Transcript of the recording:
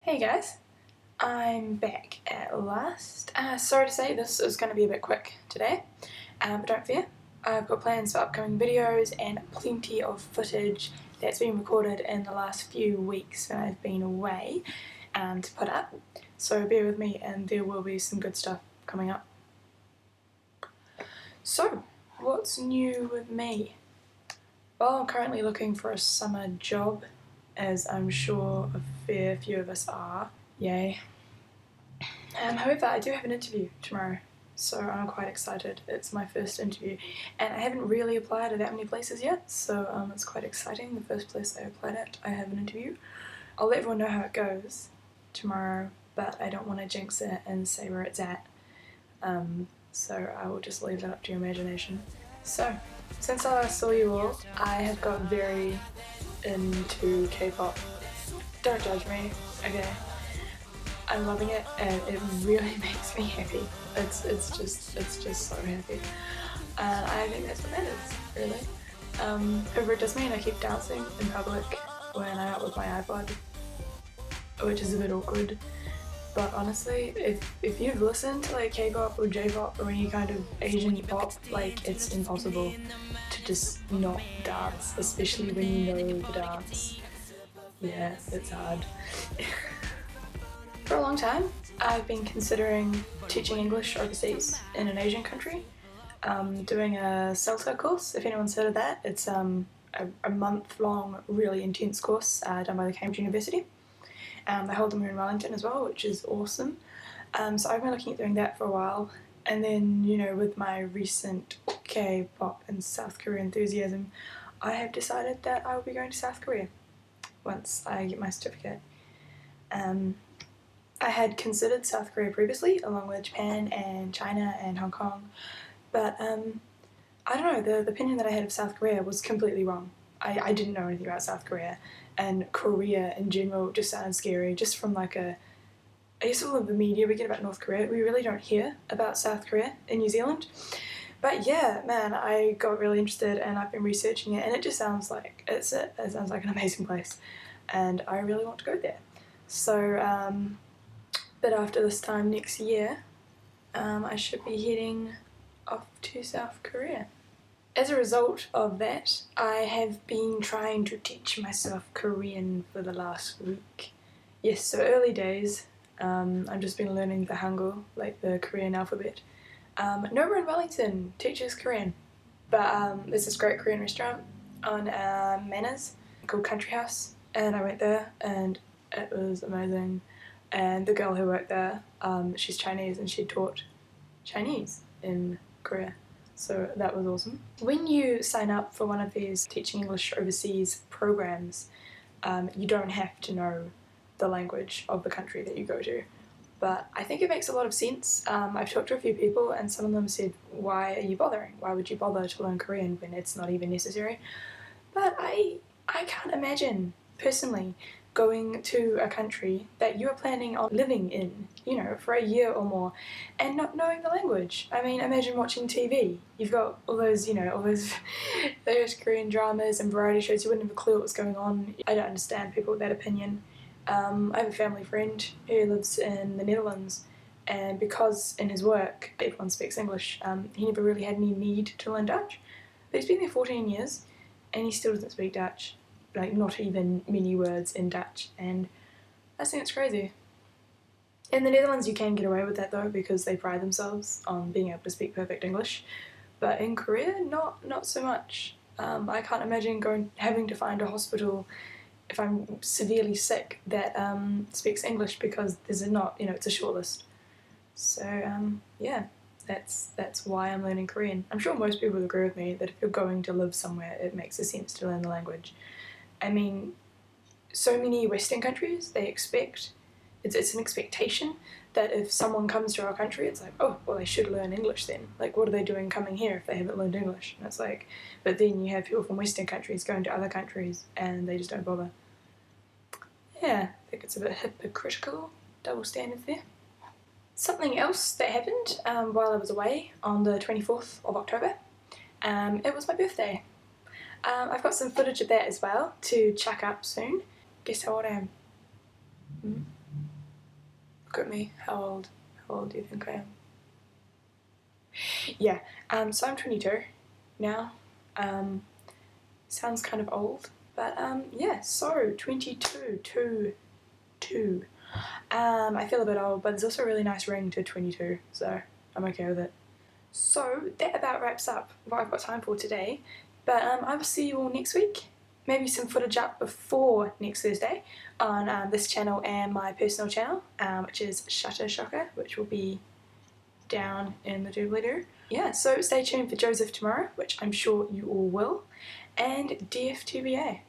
Hey guys, I'm back at last. Sorry to say this is going to be a bit quick today, but don't fear. I've got plans for upcoming videos and plenty of footage that's been recorded in the last few weeks when I've been away to put up. So bear with me and there will be some good stuff coming up. So, what's new with me? Well, I'm currently looking for a summer job, as I'm sure a fair few of us are. Yay. However, I do have an interview tomorrow, so I'm quite excited. It's my first interview, and I haven't really applied at that many places yet, so it's quite exciting. The first place I applied at, I have an interview. I'll let everyone know how it goes tomorrow, but I don't want to jinx it and say where it's at. So I will just leave that up to your imagination. So, since I last saw you all, I have got very into K-pop. Don't judge me, okay? I'm loving it and it really makes me happy. It's just so happy. And I think that's what matters, really. However, it does mean I keep dancing in public when I'm out with my iPod, which is a bit awkward. But honestly, if you've listened to like K-pop or J-pop or any kind of Asian pop, like it's impossible to just not dance, especially when you know the dance. Yeah, it's hard. For a long time, I've been considering teaching English overseas in an Asian country. Doing a CELTA course, if anyone's heard of that. It's a month-long, really intense course done by the Cambridge University. They hold them here in Wellington as well, which is awesome. So I've been looking at doing that for a while, and then, you know, with my recent K-pop and South Korea enthusiasm, I have decided that I will be going to South Korea once I get my certificate. I had considered South Korea previously, along with Japan and China and Hong Kong, but I don't know, the opinion that I had of South Korea was completely wrong. I didn't know anything about South Korea, and Korea in general just sounded scary, just from like I guess all of the media we get about North Korea, we really don't hear about South Korea in New Zealand. But yeah, man, I got really interested and I've been researching it, and it just sounds like it sounds like an amazing place, and I really want to go there. So, but after this time next year, I should be heading off to South Korea. As a result of that, I have been trying to teach myself Korean for the last week. Yes, so early days. I've just been learning the Hangul, like the Korean alphabet. Nowhere in Wellington teaches Korean, but there's this great Korean restaurant on Manners called Country House, and I went there and it was amazing. And the girl who worked there, she's Chinese and she taught Chinese in Korea. So that was awesome. When you sign up for one of these teaching English overseas programs, you don't have to know the language of the country that you go to. But I think it makes a lot of sense. I've talked to a few people and some of them said, why are you bothering? Why would you bother to learn Korean when it's not even necessary? But I can't imagine, personally, going to a country that you are planning on living in, you know, for a year or more, and not knowing the language. I mean, imagine watching TV. You've got all those, you know, all those Korean dramas and variety shows, you wouldn't have a clue what was going on. I don't understand people with that opinion. I have a family friend who lives in the Netherlands, and because in his work everyone speaks English, he never really had any need to learn Dutch. But he's been there 14 years, and he still doesn't speak Dutch. Like, not even many words in Dutch, and I think it's crazy. In the Netherlands you can get away with that though, because they pride themselves on being able to speak perfect English, but in Korea, not so much. I can't imagine having to find a hospital if I'm severely sick that speaks English, because there's not, you know, it's a short list. So yeah, that's why I'm learning Korean. I'm sure most people would agree with me that if you're going to live somewhere, it makes sense to learn the language. I mean, so many Western countries, they expect, it's an expectation that if someone comes to our country, it's like, oh, well, they should learn English then. Like, what are they doing coming here if they haven't learned English? And it's like, but then you have people from Western countries going to other countries and they just don't bother. Yeah, I think it's a bit hypocritical, double standards there. Something else that happened while I was away on the 24th of October, it was my birthday. I've got some footage of that as well to chuck up soon. Guess how old I am? Look at me. How old do you think I am? Yeah, so I'm 22 now. Sounds kind of old, but yeah, so 22, two. I feel a bit old, but there's also a really nice ring to 22, so I'm okay with it. So that about wraps up what I've got time for today, but I will see you all next week. Maybe some footage up before next Thursday on this channel and my personal channel, which is Shutter Shocker, which will be down in the doobly-doo. Yeah, so stay tuned for Joseph tomorrow, which I'm sure you all will, and DFTBA.